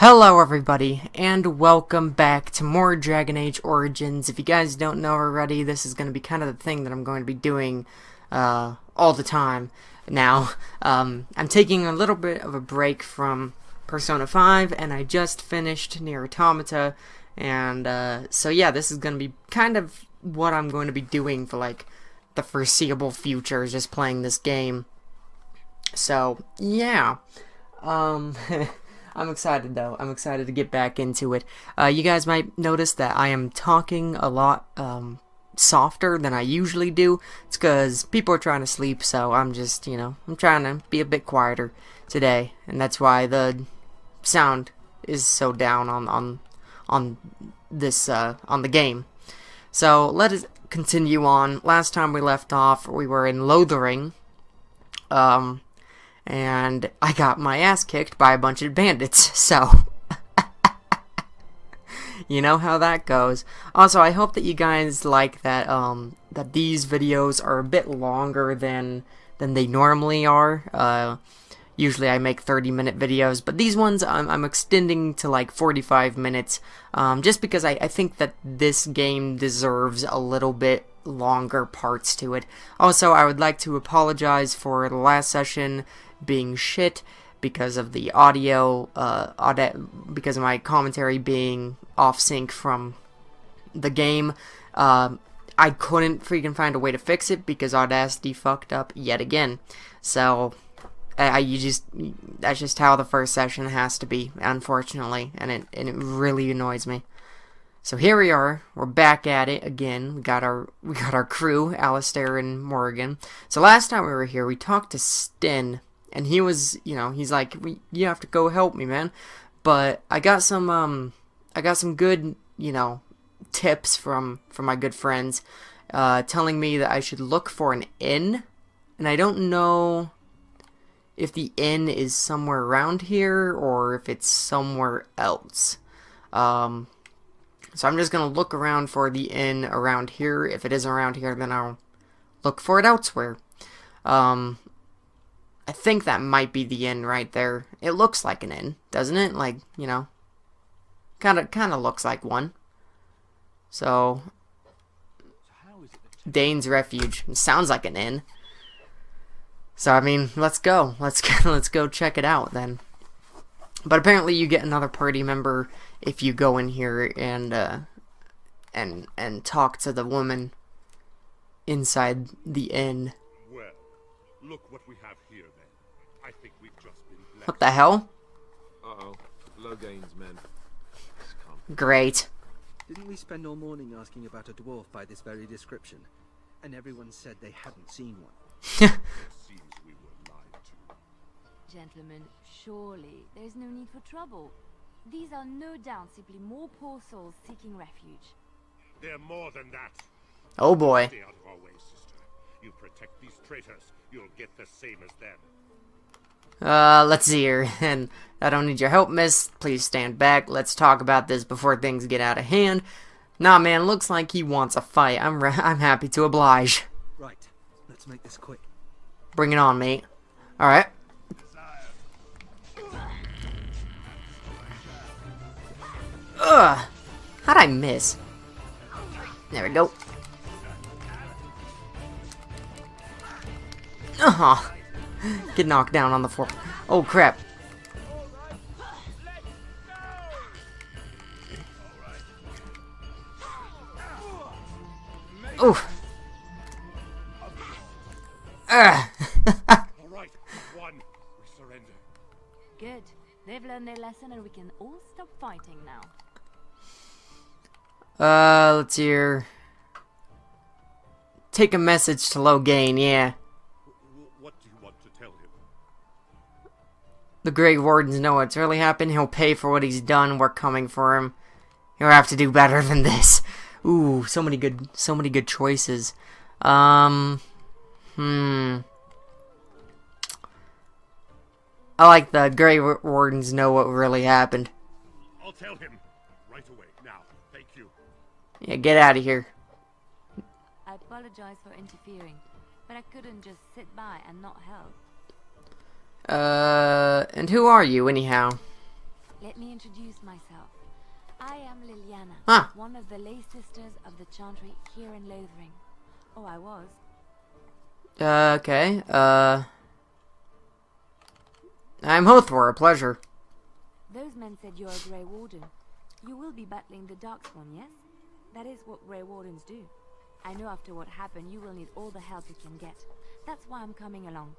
Hello everybody, and welcome back to more Dragon Age Origins. If you guys don't know already, this is going to be kind of the thing that I'm going to be doing all the time now. I'm taking a little bit of a break from Persona 5, and I just finished Nier Automata, and so yeah, this is going to be kind of what I'm going to be doing for like the foreseeable future, is just playing this game. So, yeah. I'm excited though. I'm excited to get back into it. You guys might notice that I am talking a lot softer than I usually do. It's because people are trying to sleep, so I'm just, I'm trying to be a bit quieter today, and that's why the sound is so down on this on the game. So let us continue on. Last time we left off, we were in Lothering. And I got my ass kicked by a bunch of bandits, so you know how that goes. Also, I hope that you guys like that that these videos are a bit longer than they normally are. Usually I make 30-minute videos, but these ones I'm extending to like 45 minutes, just because I think that this game deserves a little bit longer parts to it. Also, I would like to apologize for the last session being shit because of the audio, because of my commentary being off sync from the game. I couldn't freaking find a way to fix it because Audacity fucked up yet again. So that's just how the first session has to be, unfortunately, and it really annoys me. So here we are, we're back at it again. We got our crew, Alistair and Morrigan. So last time we were here, we talked to Sten, and he was, he's like, you have to go help me, man. But I got some good, tips from my good friends, telling me that I should look for an inn, and I don't know if the inn is somewhere around here or if it's somewhere else. So I'm just going to look around for the inn around here. If it isn't around here, then I'll look for it elsewhere. I think that might be the inn right there. It looks like an inn, doesn't it? Like, kind of looks like one. So, Dane's Refuge. It sounds like an inn. So, I mean, let's go. Let's go check it out then. But apparently you get another party member if you go in here and talk to the woman inside the inn. Well, look what we have here then. I think we've just been blessed. What the hell? Uh-oh. Logain's men. Great. Didn't we spend all morning asking about a dwarf by this very description? And everyone said they hadn't seen one. It seems we were lied to. Gentlemen, surely there is no need for trouble. These are no doubt simply more poor souls seeking refuge. They're more than that. Oh boy. Stay out of our way, sister. You protect these traitors, you'll get the same as them. Let's see here. And I don't need your help, miss. Please stand back. Let's talk about this before things get out of hand. Nah, man, looks like he wants a fight. I'm happy to oblige. Right, let's make this quick. Bring it on, mate. Alright. Ugh! How'd I miss? There we go. Uh-huh. Get knocked down on the floor. Oh, crap. Ooh. Alright, one. We surrender. Good. They've learned their lesson and we can all stop fighting now. Let's hear. Take a message to Logain, yeah. What do you want to tell him? The Grey Wardens know what's really happened. He'll pay for what he's done. We're coming for him. He'll have to do better than this. Ooh, so many good choices. I like the Grey Wardens know what really happened. I'll tell him right away. Now, thank you. Yeah, get out of here. I apologize for interfering, but I couldn't just sit by and not help. And who are you, anyhow? Let me introduce myself. I am Leliana, Huh. one of the lay sisters of the Chantry here in Lothering. Oh, I was. Okay. I'm Hothwar, a pleasure. Those men said you're a Grey Warden. You will be battling the Darkspawn, yes? That is what Grey Wardens do. I know after what happened, you will need all the help you can get. That's why I'm coming along.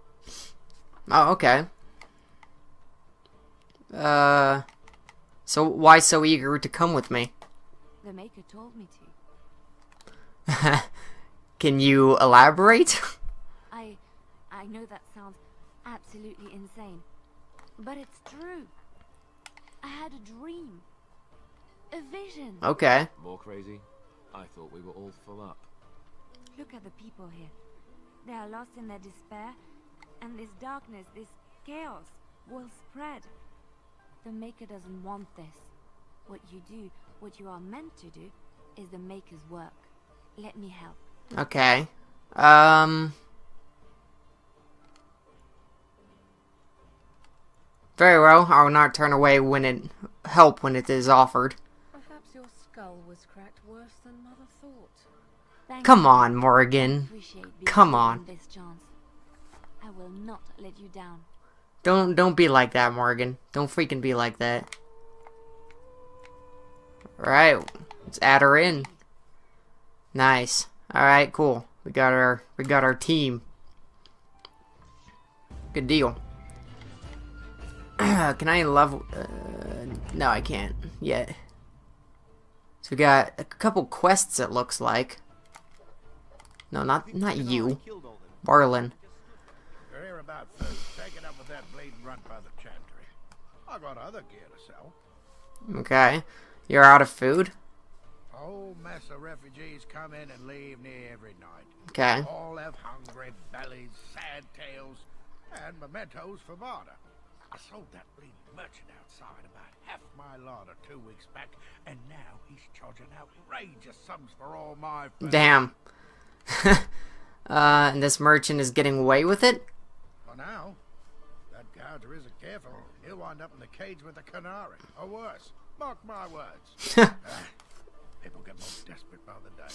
Oh, okay. So why so eager to come with me? The Maker told me to. Can you elaborate? I know that sounds absolutely insane, but it's true. I had a dream. A vision. Okay. More crazy? I thought we were all full up. Look at the people here. They are lost in their despair, and this darkness, this chaos, will spread. The Maker doesn't want this. What you do, what you are meant to do, is the Maker's work. Let me help. Okay. Very well. I will not turn away help when it is offered. Perhaps your skull was cracked worse than Mother thought. Thank Come you. on, I Morrigan. appreciate being Come given on. this chance. I will not let you down. Don't be like that, Morgan. Don't freaking be like that. Alright, let's add her in. Nice. Alright, cool. We got our team. Good deal. Can I level no, I can't yet. So we got a couple quests, it looks like. No, not you. Barlin. You're here about food. Take it up with that bleeding runt by the Chantry. I got other gear to sell. Okay. You're out of food? A whole mess of refugees come in and leave near every night. Okay. All have hungry bellies, sad tales, and mementos for barter. I sold that bleeding merchant outside about half my larder 2 weeks back, and now he's charging outrageous sums for all my food. Damn. And this merchant is getting away with it? For now, that gouger isn't careful. He'll wind up in the cage with a canary, or worse. Mark my words. People get more desperate by the day.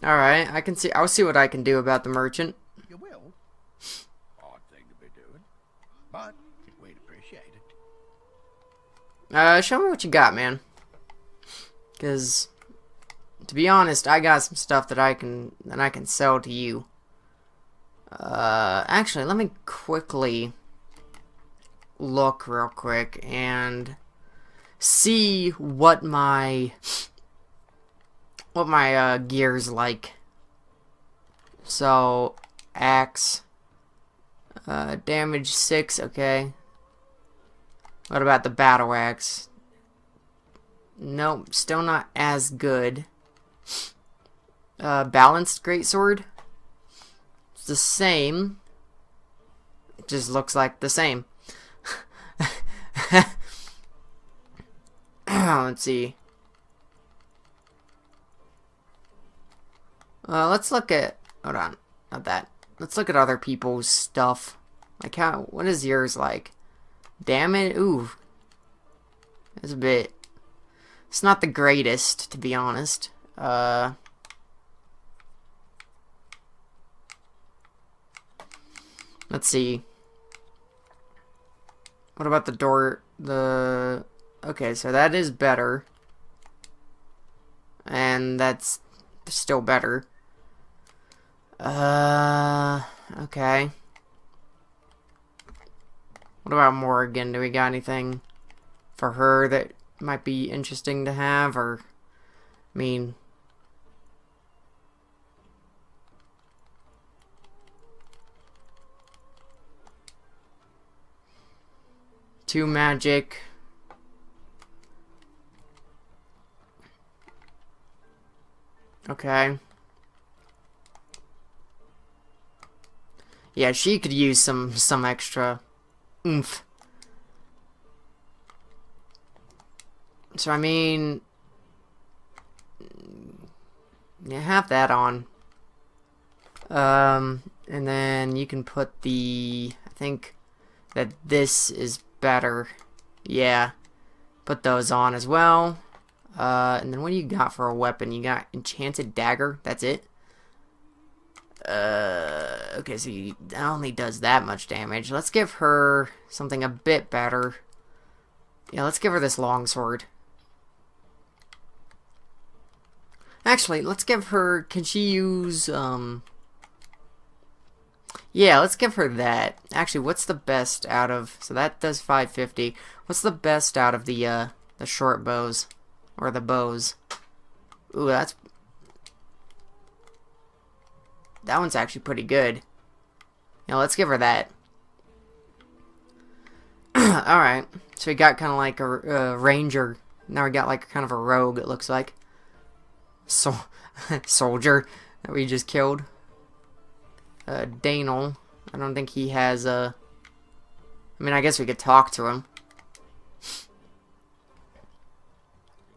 Alright, I'll see what I can do about the merchant. You will. Odd thing to be doing, but we'd appreciate it. Show me what you got, man. Because, to be honest, I got some stuff that I can sell to you. Actually, let me quickly look real quick and see what my gear's like. So, axe, damage 6, okay. What about the battle axe? Nope, still not as good. Balanced greatsword. It's the same. It just looks like the same. Let's see. Let's look at... Hold on. Not that. Let's look at other people's stuff. Like how... What is yours like? Damage? Ooh. It's a bit... It's not the greatest, to be honest. Let's see. What about the door? Okay, so that is better. And that's still better. Okay. What about Morgan? Do we got anything for her that might be interesting to have? Or, I mean... Two magic. Okay. Yeah, she could use some extra oomph. So I mean, you have that on. And then you can put the, I think that this is better. Yeah. Put those on as well. And then what do you got for a weapon? You got enchanted dagger. That's it. Okay, so that only does that much damage. Let's give her something a bit better. Yeah, let's give her this longsword. Actually, let's give her... Can she use, Yeah, let's give her that. Actually, what's the best out of... So that does 550. What's the best out of the short bows? Or the bows? Ooh, that one's actually pretty good. Yeah, let's give her that. Alright. So we got kind of like a ranger. Now we got like kind of a rogue, it looks like. Soldier that we just killed. Danel. I don't think he has a... I mean, I guess we could talk to him.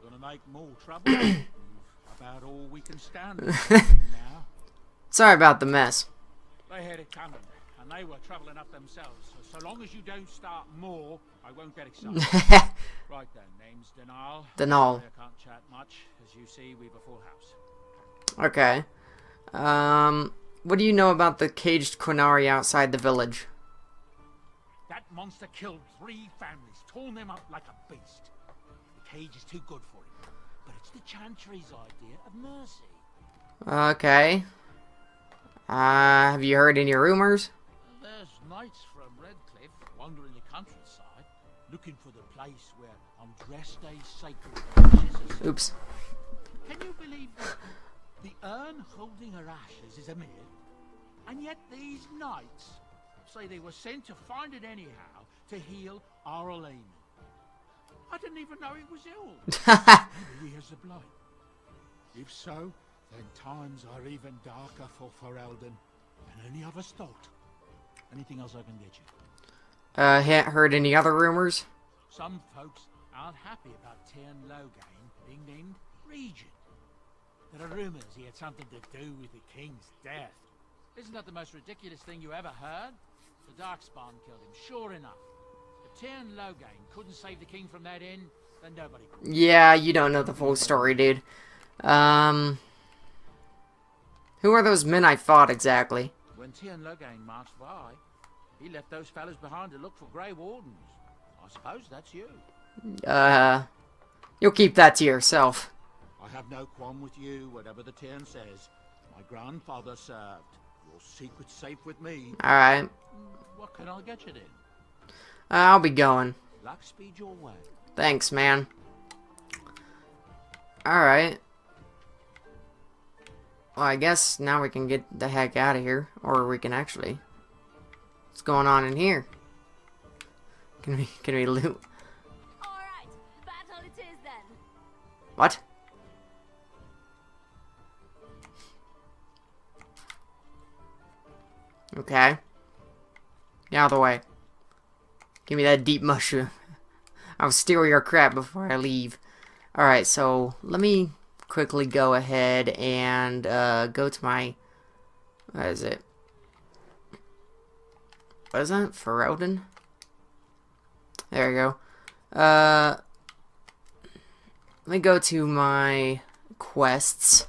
You're gonna make more trouble. About all we can stand now. Sorry about the mess. They had it coming, and they were troubling up themselves. So long as you don't start more, I won't get excited. Right then, name's Denal. Denal. I can't chat much. As you see, we've a full house. Okay. What do you know about the caged Quinari outside the village? That monster killed 3 families, torn them up like a beast. The cage is too good for him, but it's the Chantry's idea of mercy. Okay. Have you heard any rumors? There's knights from Redcliffe wandering the countryside, looking for the place where on dress day sacred ashes are set. Oops. Can you believe that the urn holding her ashes is a myth? And yet these knights say they were sent to find it anyhow to heal our Leliana. I didn't even know he was ill. Maybe he has the blight. If so, then times are even darker for Ferelden than any of us thought. Anything else I can get you? Heard any other rumors? Some folks aren't happy about Tyrn Loghain being named regent. There are rumors he had something to do with the king's death. Isn't that the most ridiculous thing you ever heard? The Darkspawn killed him, sure enough. If Tyrn Loghain couldn't save the king from that inn, then nobody could. Yeah, you don't know the full story, dude. Who are those men I fought exactly? When Tyrn Loghain marched by, he left those fellas behind to look for Grey Wardens. I suppose that's you. You'll keep that to yourself. I have no qualm with you, whatever the Tyrn says. My grandfather served. Your secret's safe with me. Alright. What can I get you then? I'll be going. Luck speed your way. Thanks, man. Alright. Well, I guess now we can get the heck out of here. Or we can actually... What's going on in here? Can we loot? Alright, battle it is then. What? Okay. Get out of the way. Give me that deep mushroom. I'll steal your crap before I leave. Alright, so let me quickly go ahead and go to my... What is it? What is that? Ferelden? There we go. Let me go to my quests.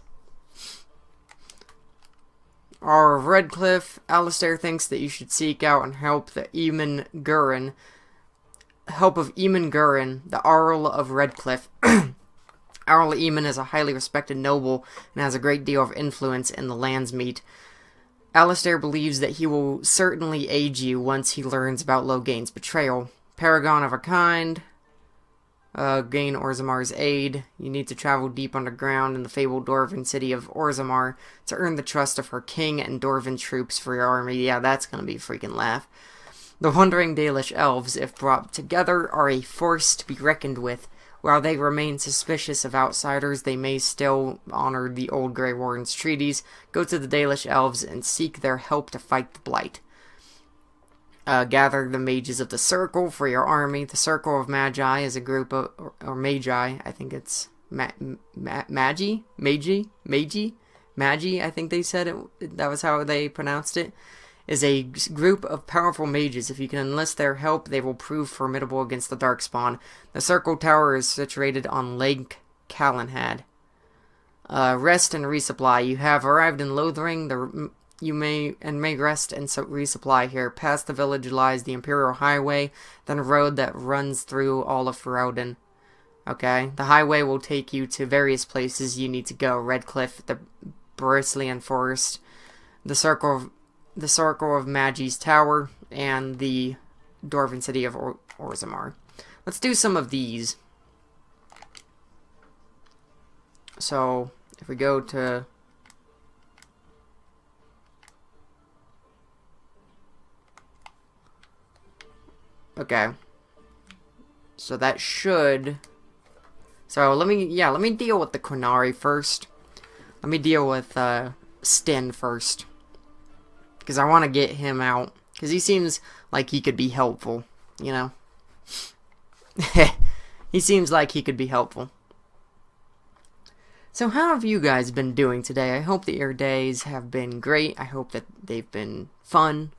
Our of Redcliffe, Alistair thinks that you should seek out and help of Eamon Gurin, the Earl of Redcliffe. Earl Eamon is a highly respected noble and has a great deal of influence in the Landsmeet. Alistair believes that he will certainly aid you once he learns about Loghain's betrayal. Paragon of a kind. Gain Orzamar's aid. You need to travel deep underground in the fabled Dwarven city of Orzammar to earn the trust of her king and Dwarven troops for your army. Yeah, that's gonna be a freaking laugh. The wandering Dalish elves, if brought together, are a force to be reckoned with. While they remain suspicious of outsiders, they may still honor the old Grey Warden's treaties, go to the Dalish elves, and seek their help to fight the Blight. Gather the mages of the Circle for your army. The Circle of Magi is a group of... Or Magi, I think it's... Magi, I think they said it. That was how they pronounced it. is a group of powerful mages. If you can enlist their help, they will prove formidable against the Darkspawn. The Circle Tower is situated on Lake Calenhad. Rest and resupply. You have arrived in Lothering. You may rest and resupply here. Past the village lies the Imperial Highway, then a road that runs through all of Ferelden. Okay, the highway will take you to various places you need to go. Redcliffe, the Bristlean Forest, the Circle of Magi's Tower, and the Dwarven City of Orzammar. Let's do some of these. So, if we go to... Okay. So that should... So let me deal with the Qunari first. Let me deal with Sten first. Because I want to get him out. Because he seems like he could be helpful, you know? He seems like he could be helpful. So how have you guys been doing today? I hope that your days have been great. I hope that they've been fun.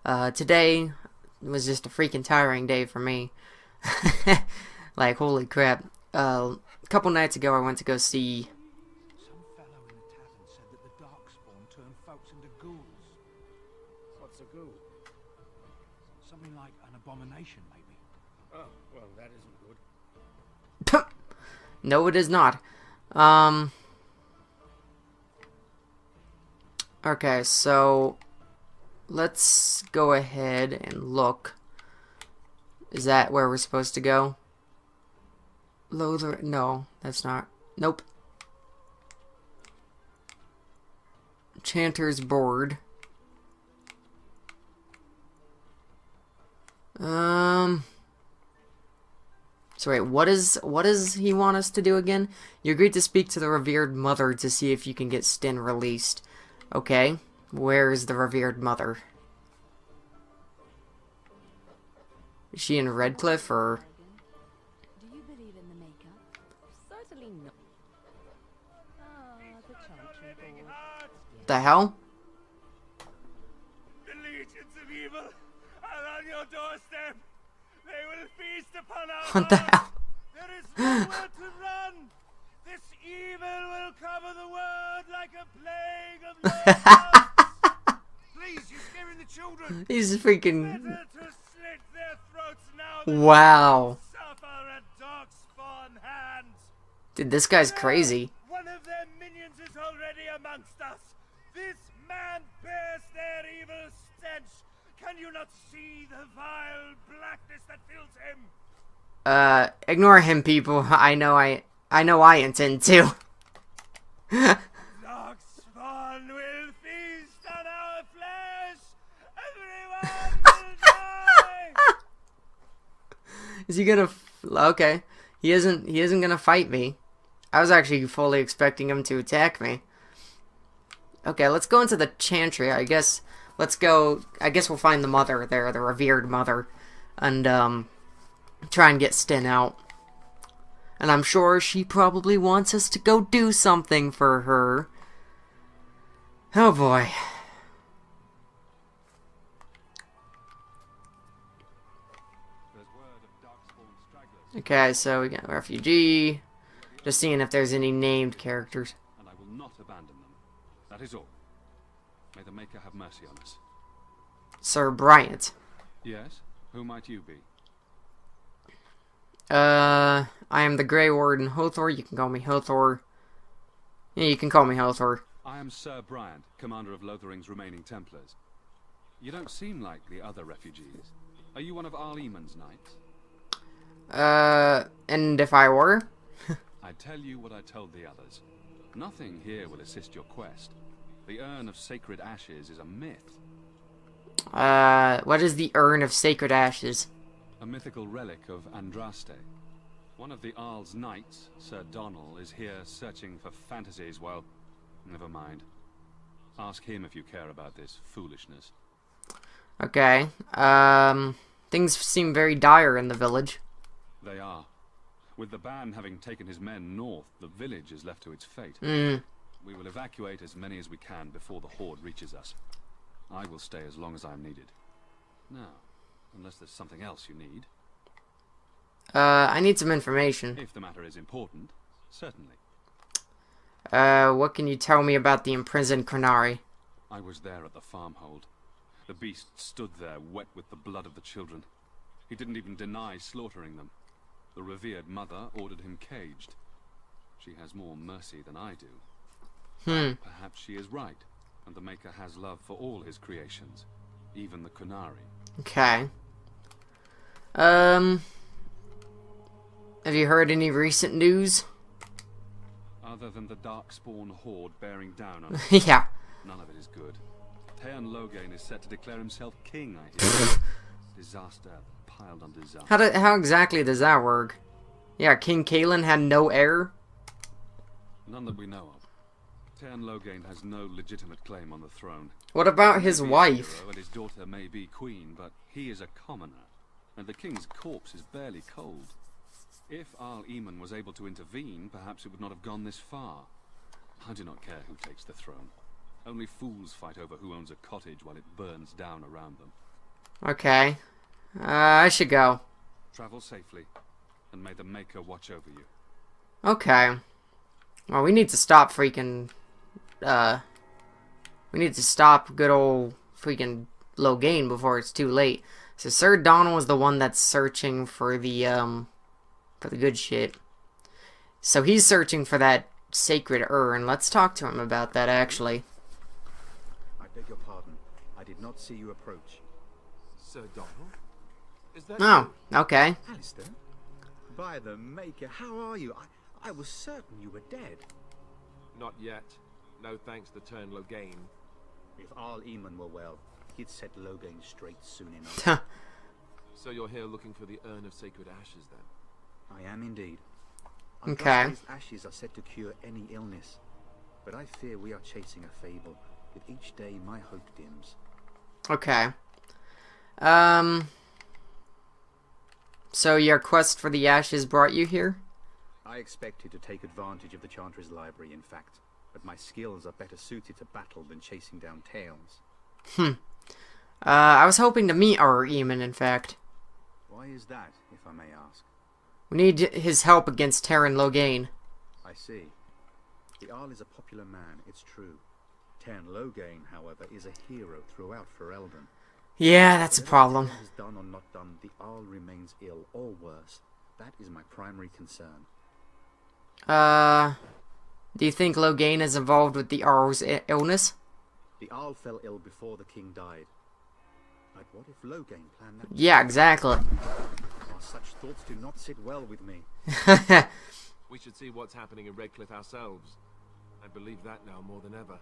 Today was just a freaking tiring day for me. Like, holy crap. A couple nights ago I went to go see... Some fellow in the tavern said that the Darkspawn turned folks into ghouls. What's a ghoul? Something like an abomination, maybe. Oh, well, that isn't good. No, it is not. Okay, so let's go ahead and look. Is that where we're supposed to go? Lothar? No, that's not. Nope. Chanter's Board. So wait, what does he want us to do again? You agreed to speak to the Revered Mother to see if you can get Sten released. Okay, where is the Revered Mother? Is she in Redcliffe, or...? Do you believe in the Maker? Certainly not. Ah, the Chantry Board. The hell? The legions of evil are on your doorstep. They will feast upon our What the hell? There is nowhere to run. This evil will cover the world like a plague of locusts. Please, you're scaring the children. He's freaking... Better to slit their throats now than Wow. suffer at Darkspawn hands. Dude, this guy's crazy. One of their minions is already amongst us. This man bears their evil stench. Can you not see the vile blackness that fills him? Ignore him, people. I know I intend to. Darkspawn will feast on our flesh. Everyone will die. Is he gonna... Okay. He isn't gonna fight me. I was actually fully expecting him to attack me. Okay, let's go into the Chantry. I guess we'll find the mother there, the Revered Mother, and try and get Sten out. And I'm sure she probably wants us to go do something for her. Oh boy. Okay, so we got refugee. Just seeing if there's any named characters. And I will not abandon them. That is all. May the Maker have mercy on us. Sir Bryant. Yes? Who might you be? I am the Grey Warden Hothor. You can call me Hothor. Yeah, you can call me Hothor. I am Sir Bryant, commander of Lothering's remaining Templars. You don't seem like the other refugees. Are you one of Arl Eamon's knights? And if I were? I tell you what I told the others. Nothing here will assist your quest. The Urn of Sacred Ashes is a myth. What is the Urn of Sacred Ashes? A mythical relic of Andraste. One of the Arl's knights, Sir Donnell, is here searching for fantasies. Well, never mind. Ask him if you care about this foolishness. Okay. Things seem very dire in the village. They are. With the ban having taken his men north, the village is left to its fate. We will evacuate as many as we can before the horde reaches us. I will stay as long as I am needed. Now, unless there's something else you need. I need some information. If the matter is important, certainly. What can you tell me about the imprisoned Crenari? I was there at the farmhold. The beast stood there, wet with the blood of the children. He didn't even deny slaughtering them. The revered mother ordered him caged. She has more mercy than I do. Perhaps she is right, and the Maker has love for all his creations, even the Crenari. Okay. Have you heard any recent news? Other than the Darkspawn horde bearing down on us, Yeah. none of it is good. Teon Loghain is set to declare himself king, I hear. Disaster piled on disaster. How exactly does that work? Yeah, King Kalen had no heir? None that we know of. Teon Loghain has no legitimate claim on the throne. What about his He may be a wife? hero and his daughter may be queen, but he is a commoner, and the king's corpse is barely cold. If Arl Eamon was able to intervene, perhaps it would not have gone this far. I do not care who takes the throne. Only fools fight over who owns a cottage while it burns down around them. Okay. I should go. Travel safely, and may the Maker watch over you. Okay. Well, we need to stop freaking... we need to stop good old freaking Loghain before it's too late. So Sir Donald is the one that's searching for the good shit. So he's searching for that sacred urn. Let's talk to him about that, actually. I beg your pardon. I did not see you approach. Sir Donald? Is that Oh, okay. Alistair? By the Maker, how are you? I was certain you were dead. Not yet. No thanks to Teon Loghain. If Arl Eamon were well, he'd set Loghain straight soon enough. So you're here looking for the urn of sacred ashes, then? I am indeed. Okay. Andraste's ashes are said to cure any illness, but I fear we are chasing a fable. With each day, my hope dims. Okay. So your quest for the ashes brought you here? I expected to take advantage of the Chantry's library, in fact, but my skills are better suited to battle than chasing down tales. I was hoping to meet our Eamon, in fact. Why is that, if I may ask? We need his help against Teon Loghain. I see. The Arl is a popular man, it's true. Teon Loghain, however, is a hero throughout Ferelden. Yeah, that's a problem. Whatever Teon has done or not done, the Arl remains ill, or worse. That is my primary concern. Do you think Loghain is involved with the Arl's illness? The Arl fell ill before the king died. But what if Loghain planned that? Yeah, exactly. Such thoughts do not sit well with me. We should see what's happening in Redcliffe ourselves. I believe that now more than ever.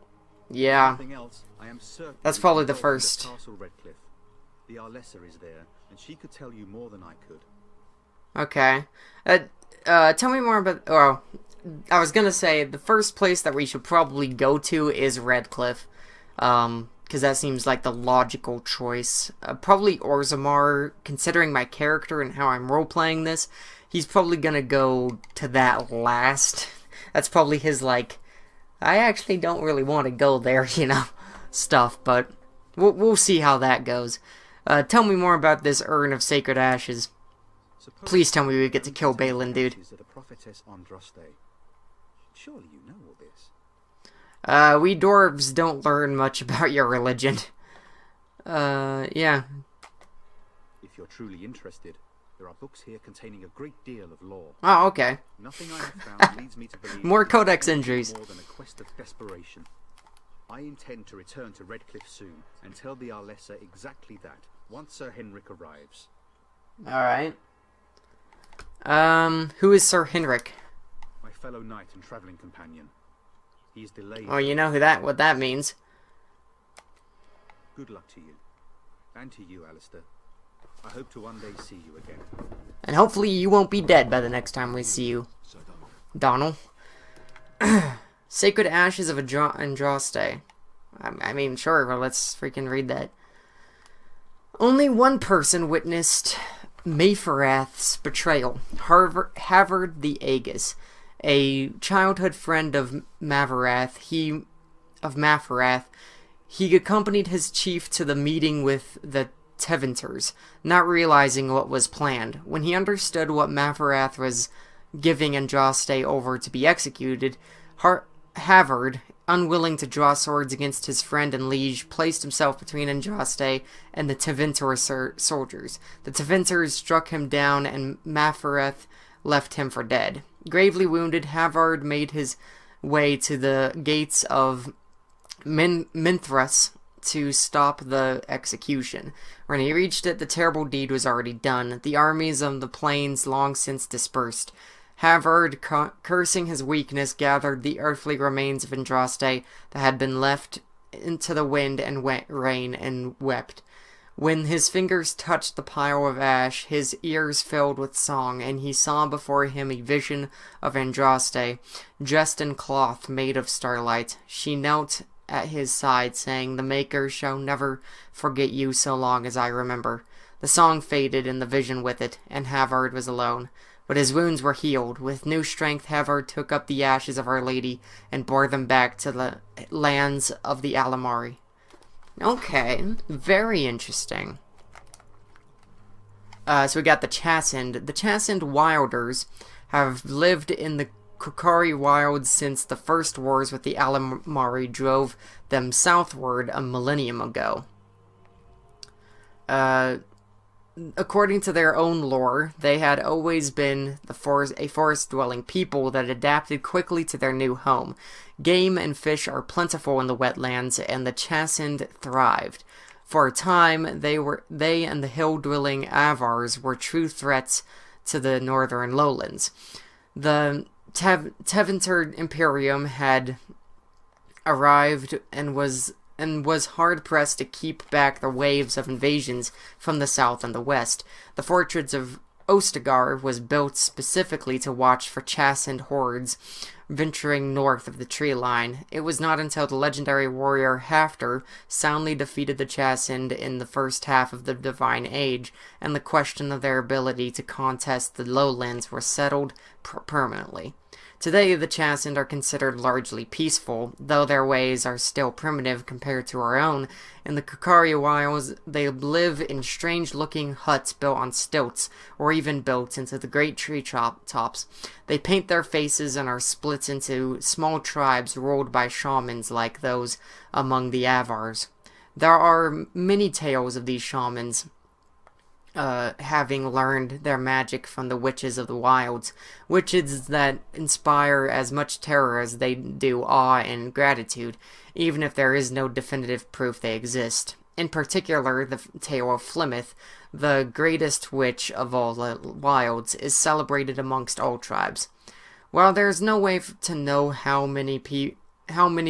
Yeah. Nothing else, I am certain That's we probably can the go to first. Castle Redcliffe. The Arlessa is there, and she could tell you more than I could. Okay. Tell me more about... Well, I was gonna say, the first place that we should probably go to is Redcliffe. Because that seems like the logical choice. Probably Orzammar, considering my character and how I'm role-playing this, he's probably gonna go to that last. That's probably his, like, I actually don't really want to go there, you know, stuff, but we'll see how that goes. Tell me more about this Urn of Sacred Ashes. Suppose Please tell me we get to kill Balin, dude. Ashes of the prophetess Andraste. Surely you know all this. We dwarves don't learn much about your religion. Yeah. If you're truly interested, there are books here containing a great deal of lore. Oh, okay. Nothing I have found leads me to believe More that codex it's injuries. more than a quest of desperation. I intend to return to Redcliffe soon and tell the Arlessa exactly that once Sir Henrik arrives. Alright. Who is Sir Henrik? My fellow knight and travelling companion. He is delayed. Oh, you know what that means. Good luck to you. And to you, Alistair. I hope to one day see you again. And hopefully you won't be dead by the next time we see you, Sir Donald. Donald. Sacred Ashes of Andraste. I mean, sure, well, let's freaking read that. Only one person witnessed Mayferath's betrayal. Havard the Aegis, a childhood friend of Maverath. He He accompanied his chief to the meeting with the Tevinters, not realizing what was planned. When he understood what Mavarath was giving Andraste over to be executed, Havard, unwilling to draw swords against his friend and liege, placed himself between Andraste and the Tevinter soldiers. The Tevinters struck him down, and Mavarath left him for dead. Gravely wounded, Havard made his way to the gates of Minthras to stop the execution. When he reached it, the terrible deed was already done. The armies of the plains long since dispersed. Havard, cursing his weakness, gathered the earthly remains of Andraste that had been left into the wind and rain, and wept. When his fingers touched the pile of ash, his ears filled with song, and he saw before him a vision of Andraste, dressed in cloth made of starlight. She knelt at his side, saying, "The Maker shall never forget you so long as I remember." The song faded, and the vision with it, and Havard was alone. But his wounds were healed. With new strength, Havard took up the ashes of Our Lady and bore them back to the lands of the Alamari. Okay, very interesting. So we got the Chasind. The Chasind Wilders have lived in the Kukari Wilds since the first wars with the Alamari drove them southward a millennium ago. According to their own lore, they had always been a forest-dwelling people that adapted quickly to their new home. Game and fish are plentiful in the wetlands, and the Chasind thrived. For a time, they and the hill-dwelling Avars were true threats to the northern lowlands. The Tevinter Imperium had arrived and was hard-pressed to keep back the waves of invasions from the south and the west. The fortress of Ostagar was built specifically to watch for Chasind hordes venturing north of the tree line. It was not until the legendary warrior Hafter soundly defeated the Chasind in the first half of the Divine Age, and the question of their ability to contest the lowlands was settled permanently. Today, the Chasind are considered largely peaceful, though their ways are still primitive compared to our own. In the Kukari Wilds, they live in strange-looking huts built on stilts, or even built into the great tree tops. They paint their faces and are split into small tribes ruled by shamans like those among the Avars. There are many tales of these shamans having learned their magic from the witches of the wilds, witches that inspire as much terror as they do awe and gratitude, even if there is no definitive proof they exist. In particular, the tale of Flemeth, the greatest witch of all the wilds, is celebrated amongst all tribes. While there is no way to know how many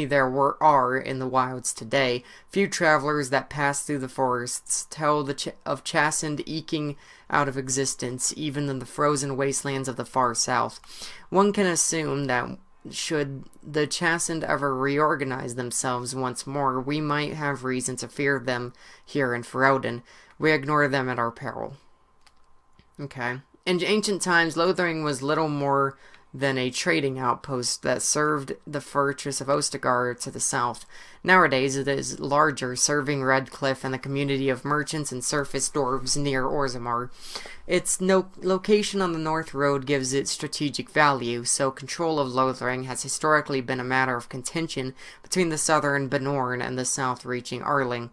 there are in the wilds today, few travelers that pass through the forests tell of Chasind eking out of existence, even in the frozen wastelands of the far south. One can assume that should the Chasind ever reorganize themselves once more, we might have reason to fear them here in Ferelden. We ignore them at our peril. Okay. In ancient times, Lothering was little more than a trading outpost that served the fortress of Ostagar to the south. Nowadays, it is larger, serving Redcliffe and the community of merchants and surface dwarves near Orzammar. Its location on the North Road gives it strategic value, so control of Lothering has historically been a matter of contention between the southern Benorn and the south-reaching Arling.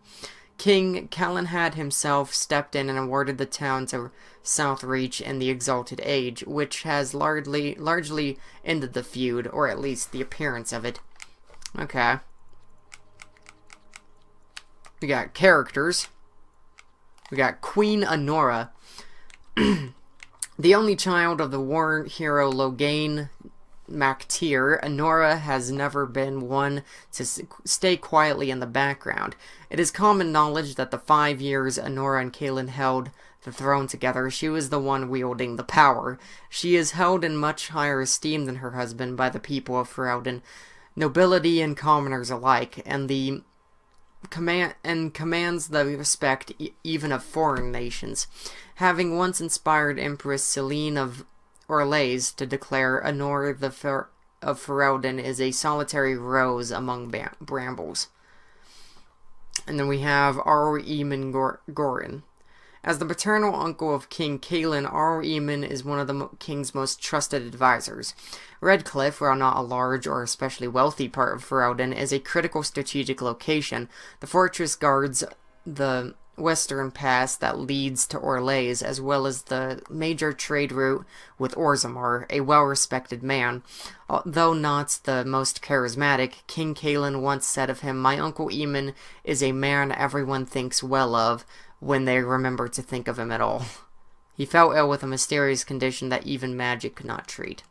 King Calenhad himself stepped in and awarded the town to Southreach in the Exalted Age, which has largely ended the feud, or at least the appearance of it. Okay. We got characters. We got Queen Honora. The only child of the war hero Loghain MacTyr, Honora has never been one to stay quietly in the background. It is common knowledge that the 5 years Honora and Kaelin held the throne together, she was the one wielding the power. She is held in much higher esteem than her husband by the people of Ferelden, nobility and commoners alike, and commands the respect even of foreign nations, having once inspired Empress Celine of Orlais to declare Honor of Ferelden is a solitary rose among brambles. And then we have Aror Eamon Gorin. As the paternal uncle of King Cailan, Aror Eamon is one of the king's most trusted advisors. Redcliffe, while not a large or especially wealthy part of Ferelden, is a critical strategic location. The fortress guards the western pass that leads to Orlais, as well as the major trade route with Orzammar, a well-respected man. Though not the most charismatic, King Cailan once said of him, "My uncle Eamon is a man everyone thinks well of, when they remember to think of him at all." He fell ill with a mysterious condition that even magic could not treat.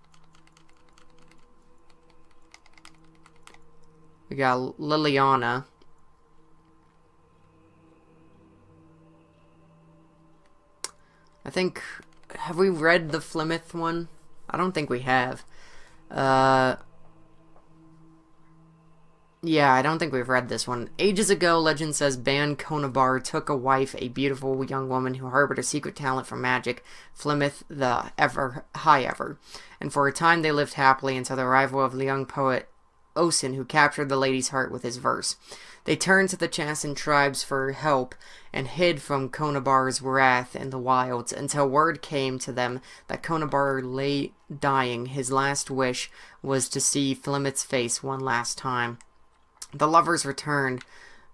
We got Leliana. I think... Have we read the Flemeth one? I don't think we have. Yeah, I don't think we've read this one. Ages ago, legend says Ban Conabar took a wife, a beautiful young woman who harbored a secret talent for magic, Flemeth the High Ever. And for a time they lived happily until the arrival of the young poet Osin, who captured the lady's heart with his verse. They turned to the Chassin tribes for help and hid from Conabar's wrath in the wilds until word came to them that Conabar lay dying. His last wish was to see Flemeth's face one last time. The lovers returned,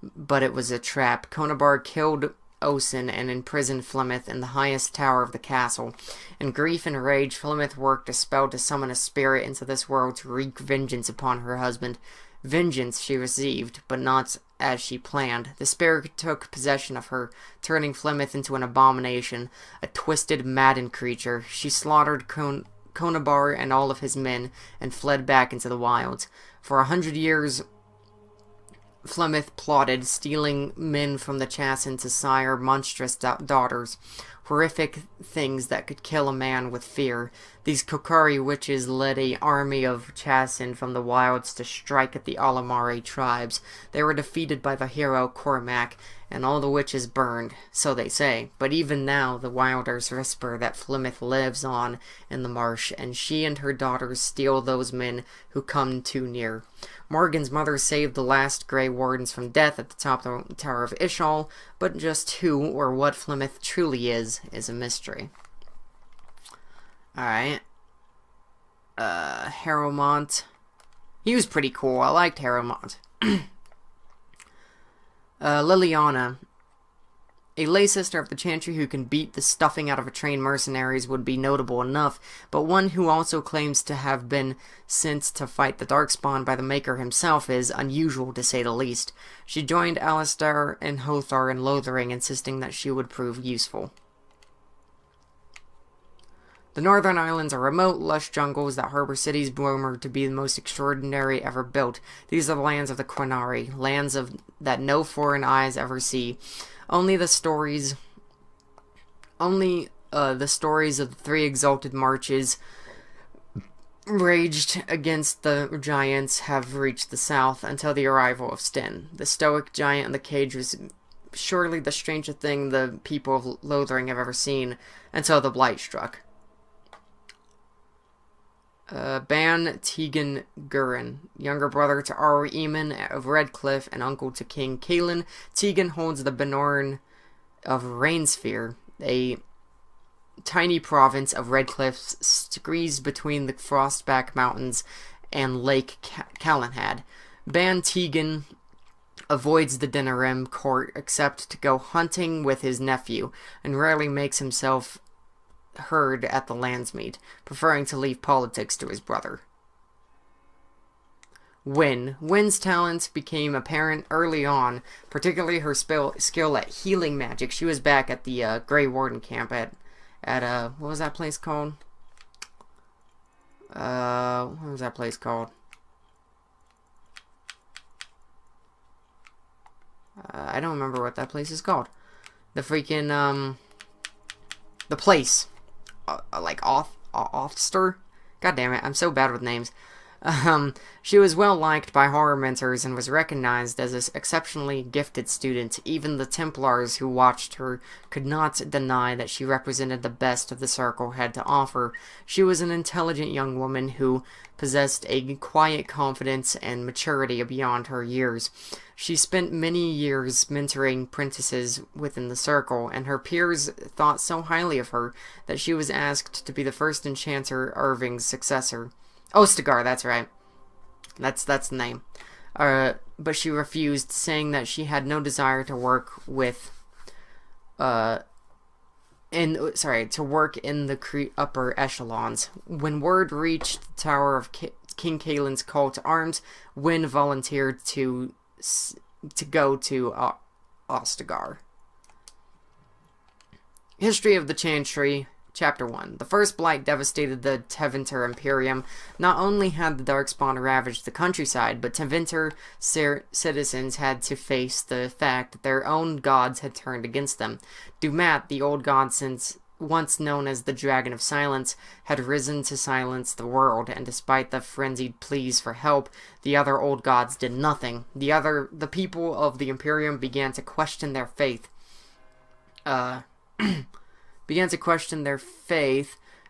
but it was a trap. Conabar killed Osin and imprisoned Flemeth in the highest tower of the castle. In grief and rage, Flemeth worked a spell to summon a spirit into this world to wreak vengeance upon her husband. Vengeance she received, but not as she planned. The spirit took possession of her, turning Flemeth into an abomination, a twisted, maddened creature. She slaughtered Conabar and all of his men, and fled back into the wilds. For 100 years, Flemeth plotted, stealing men from the Chassin to sire monstrous daughters, horrific things that could kill a man with fear. These Kokari witches led an army of Chassin from the wilds to strike at the Alamare tribes. They were defeated by the hero Cormac, and all the witches burned, so they say. But even now, the wilders whisper that Flemeth lives on in the marsh, and she and her daughters steal those men who come too near. Morgan's mother saved the last Grey Wardens from death at the top of the Tower of Ishal, but just who or what Flemeth truly is a mystery. Alright. Harrowmont. He was pretty cool. I liked Harrowmont. Leliana. A lay sister of the Chantry who can beat the stuffing out of a trained mercenaries would be notable enough, but one who also claims to have been sent to fight the Darkspawn by the Maker himself is unusual, to say the least. She joined Alistair and Hothar in Lothering, insisting that she would prove useful. The Northern Islands are remote, lush jungles that harbor cities rumored to be the most extraordinary ever built. These are the lands of the Quinari, lands that no foreign eyes ever see. Only the stories of the three exalted marches raged against the giants have reached the south until the arrival of Sten. The stoic giant in the cage was surely the strangest thing the people of Lothering have ever seen until the blight struck. Ban Tegan Gurin, younger brother to Aror Eamon of Redcliffe and uncle to King Cailan. Tegan holds the Benorn of Rainsphere, a tiny province of Redcliffe squeezed between the Frostback Mountains and Lake Calenhad. Ban Tegan avoids the Denerim court except to go hunting with his nephew, and rarely makes himself heard at the Landsmeet, preferring to leave politics to his brother. Win's talents became apparent early on, particularly her skill at healing magic. She was back at the Grey Warden camp at what was that place called? What was that place called? I don't remember what that place is called. The freaking the place. Like Offster? God damn it, I'm so bad with names. She was well liked by horror mentors and was recognized as an exceptionally gifted student. Even the Templars who watched her could not deny that she represented the best of the circle had to offer. She was an intelligent young woman who possessed a quiet confidence and maturity beyond her years. She spent many years mentoring apprentices within the circle, and her peers thought so highly of her that she was asked to be the first enchanter Irving's successor. Ostagar, that's right. That's the name. But she refused, saying that she had no desire to work with, to work in the upper echelons. When word reached the tower of King Kaelin's call to arms, Wynne volunteered to go to Ostagar. History of the Chantry. Chapter 1. The first blight devastated the Tevinter Imperium. Not only had the Darkspawn ravaged the countryside, but Tevinter citizens had to face the fact that their own gods had turned against them. Dumat, the old god once known as the Dragon of Silence, had risen to silence the world, and despite the frenzied pleas for help, the other old gods did nothing. The people of the Imperium began to question their faith.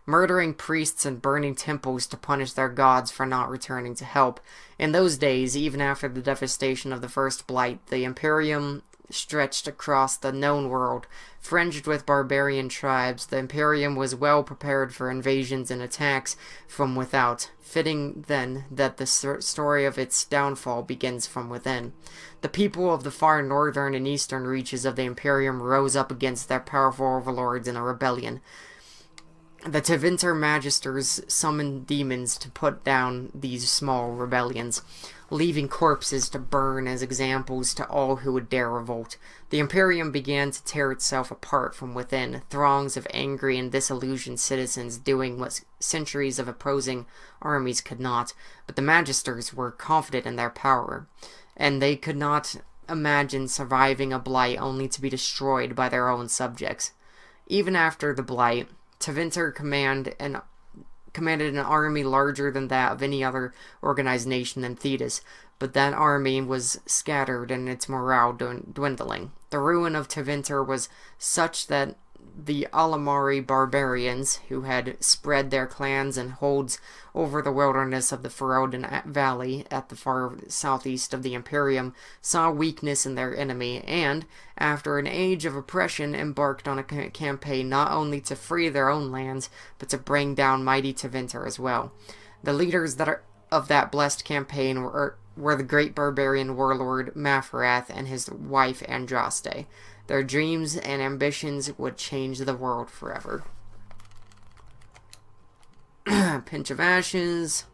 Murdering priests and burning temples to punish their gods for not returning to help. In those days, even after the devastation of the First Blight, the Imperium stretched across the known world. Fringed with barbarian tribes, the Imperium was well prepared for invasions and attacks from without. Fitting, then, that the story of its downfall begins from within. The people of the far northern and eastern reaches of the Imperium rose up against their powerful overlords in a rebellion. The Tevinter Magisters summoned demons to put down these small rebellions, leaving corpses to burn as examples to all who would dare revolt. The Imperium began to tear itself apart from within, throngs of angry and disillusioned citizens doing what centuries of opposing armies could not. But the Magisters were confident in their power, and they could not imagine surviving a blight only to be destroyed by their own subjects. Even after the blight, Tevinter commanded an army larger than that of any other organized nation in Thedas, but that army was scattered and its morale dwindling. The ruin of Tevinter was such that the Alamari barbarians, who had spread their clans and holds over the wilderness of the Ferrodin Valley at the far southeast of the Imperium, saw weakness in their enemy, and, after an age of oppression, embarked on a campaign not only to free their own lands, but to bring down mighty Tevinter as well. The leaders of that blessed campaign were the great barbarian warlord Mafarath and his wife Andraste. Their dreams and ambitions would change the world forever. Pinch of Ashes.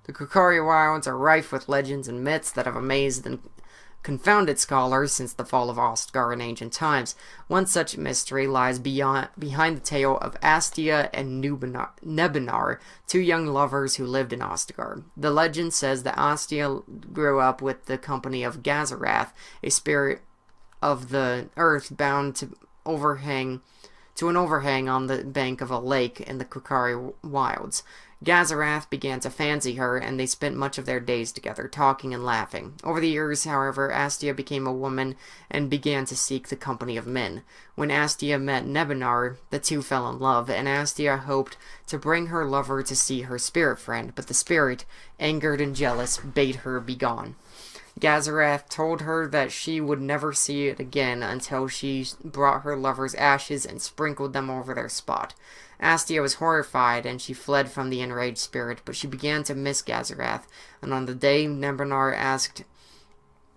The Kukari Wilds are rife with legends and myths that have amazed and confounded scholars since the fall of Ostgar in ancient times. One such mystery lies behind the tale of Astia and Nebinar, two young lovers who lived in Ostgar. The legend says that Astia grew up with the company of Gazarath, a spirit of the earth bound to an overhang on the bank of a lake in the Kukari Wilds. Gazarath began to fancy her, and they spent much of their days together, talking and laughing. Over the years, however, Astia became a woman and began to seek the company of men. When Astia met Nebinar, the two fell in love, and Astia hoped to bring her lover to see her spirit friend, but the spirit, angered and jealous, bade her begone. Gazarath told her that she would never see it again until she brought her lover's ashes and sprinkled them over their spot. Astia was horrified, and she fled from the enraged spirit, but she began to miss Gazarath, and on the day Nebinar asked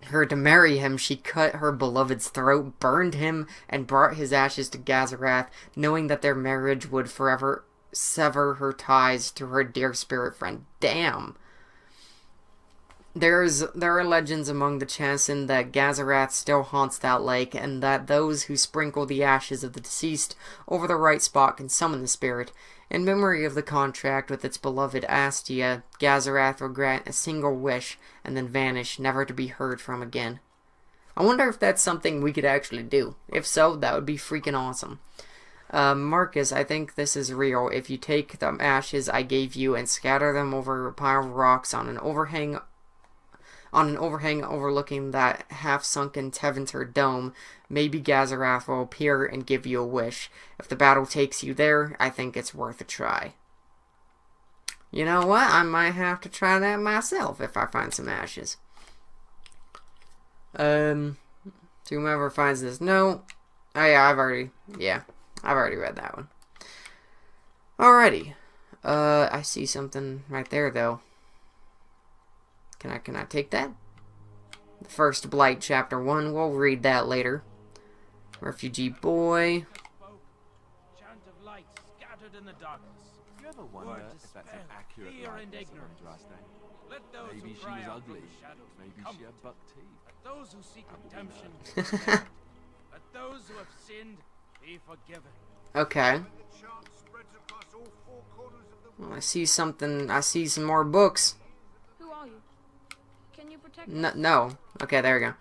her to marry him, she cut her beloved's throat, burned him, and brought his ashes to Gazarath, knowing that their marriage would forever sever her ties to her dear spirit friend. Damn! There are legends among the Chassin that Gazarath still haunts that lake, and that those who sprinkle the ashes of the deceased over the right spot can summon the spirit. In memory of the contract with its beloved Astia, Gazarath will grant a single wish and then vanish, never to be heard from again. I wonder if that's something we could actually do. If so, that would be freaking awesome. Marcus, I think this is real. If you take the ashes I gave you and scatter them over a pile of rocks on an overhang overlooking that half-sunken Teventer dome, maybe Gazarath will appear and give you a wish. If the battle takes you there, I think it's worth a try. You know what? I might have to try that myself if I find some ashes. To whomever finds this note... Oh yeah, I've already read that one. Alrighty. I see something right there, though. Can I take that? The First Blight, Chapter 1. We'll read that later. Refugee boy. Chant of light scattered in the darkness. You ever wonder if that's an accurate fear and likeness of ignorance. Andraste? Let those Maybe who she cry was out from ugly. the shadows Maybe come. she had buck teeth. Let those who seek redemption be spared. Let those who have sinned be forgiven. Okay. Well, I see something. I see some more books. Who are you? Can you protect No. Okay, there we go.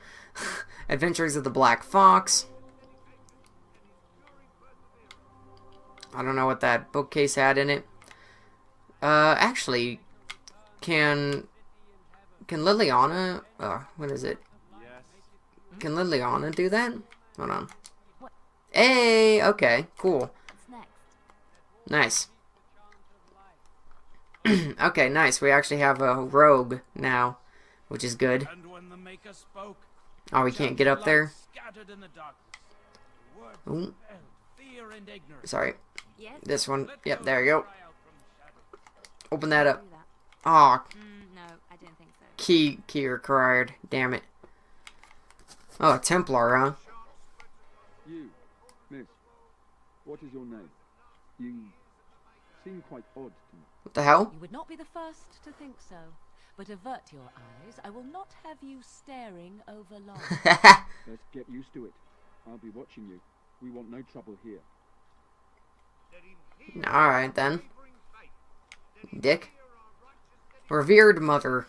Adventures of the Black Fox. I don't know what that bookcase had in it. Actually, can Leliana... what is it? Yes. Can Leliana do that? Hold on. Hey, okay, cool. What's next? Nice. Okay, nice. We actually have a rogue now, which is good. And when the Maker spoke, Oh, we can't get up there? scattered in the darkness. Words Ooh. dispelled fear and ignorance. Sorry. Yes? This one. Let Yep, those there who you go. cry out from the shadows. Open that up. Do that. Aw, No, I don't think so. key required. Damn it. Oh, a Templar, huh? You, miss, what is your name? You seem quite odd to me. What the hell? You would not be the first to think so. But avert your eyes. I will not have you staring over long. Let's get used to it. I'll be watching you. We want no trouble here. Alright, then. Dick. Revered mother.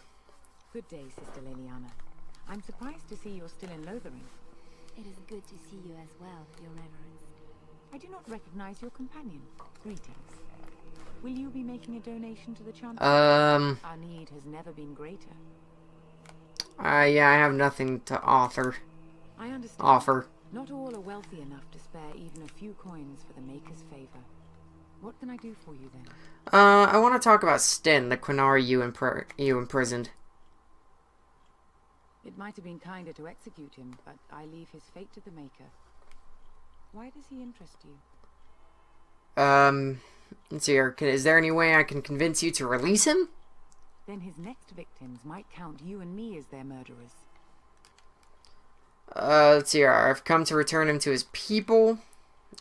Good day, Sister Leliana. I'm surprised to see you're still in Lothering. It is good to see you as well, Your Reverence. I do not recognize your companion. Greetings. Will you be making a donation to the chant? Our need has never been greater. Yeah, I have nothing to offer. I understand. Offer. Not all are wealthy enough to spare even a few coins for the Maker's favor. What can I do for you then? I want to talk about Sten, the Quinari you imprisoned. It might have been kinder to execute him, but I leave his fate to the Maker. Why does he interest you? Let's see here. Is there any way I can convince you to release him? Then his next victims might count you and me as their murderers. Let's see here. I've come to return him to his people.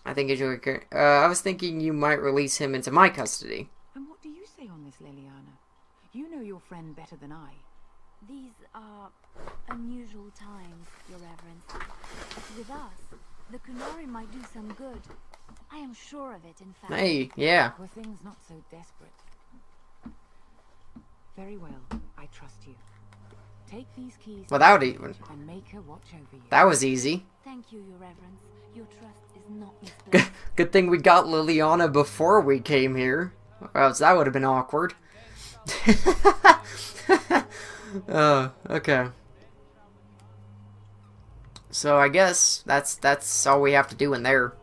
I think it's really good. I was thinking you might release him into my custody. And what do you say on this, Leliana? You know your friend better than I. These are unusual times, Your Reverence. With us, the Kunari might do some good. I am sure of it, in fact. Hey, yeah. Were things not so desperate? Very well, I trust you. Take these keys Without even. and make her watch over you. That was easy. Thank you, Your Reverence. Your trust is not misplaced. Good thing we got Leliana before we came here. Or else that would have been awkward. Okay. So I guess that's all we have to do in there,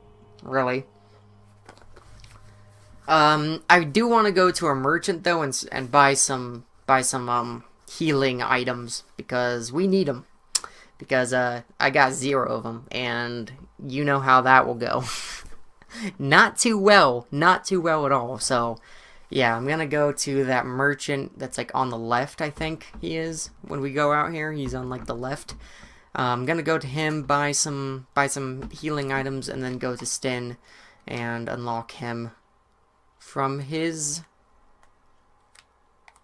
really. I do want to go to a merchant though and buy some healing items because we need them. Because I got 0 of them and you know how that will go. Not too well at all. So yeah, I'm gonna go to that merchant that's like on the left. I think he is when we go out here. He's on like the left. I'm gonna go to him, buy some healing items, and then go to Sten and unlock him from his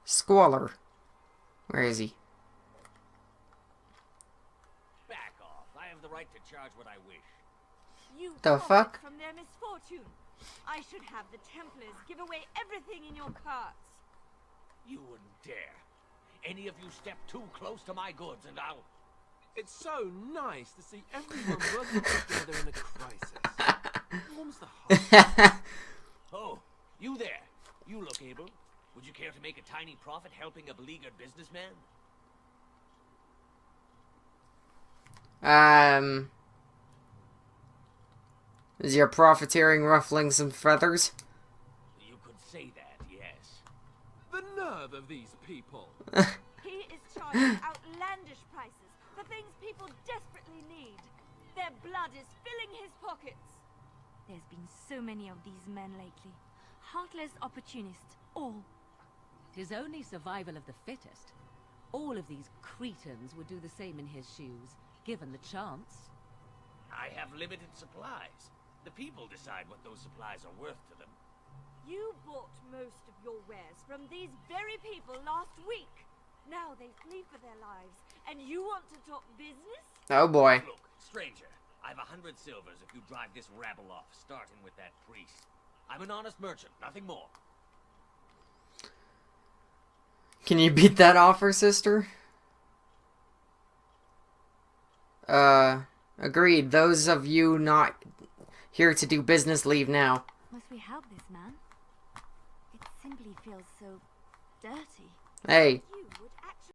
squalor. Where is he? Back off. I have the right to charge what I wish. You The profit fuck? from their misfortune. I should have the Templars give away everything in your carts. You wouldn't dare. Any of you step too close to my goods and I'll... It's so nice to see everyone working together in a crisis. Warms the heart. Oh, you there. You look able. Would you care to make a tiny profit helping a beleaguered businessman? Is your profiteering ruffling some feathers? You could say that, yes. The nerve of these people! He is charging outlandish prices for things people desperately need. Their blood is filling his pockets. There's been so many of these men lately. Heartless opportunists, all. 'Tis only survival of the fittest. All of these cretins would do the same in his shoes, given the chance. I have limited supplies. The people decide what those supplies are worth to them. You bought most of your wares from these very people last week. Now they flee for their lives, and you want to talk business? Oh boy. Look, stranger, I've 100 silvers if you drive this rabble off, starting with that priest. I'm an honest merchant, nothing more. Can you beat that offer, sister? Agreed. Those of you not here to do business, leave now. Must we help this man? It simply feels so dirty. Hey,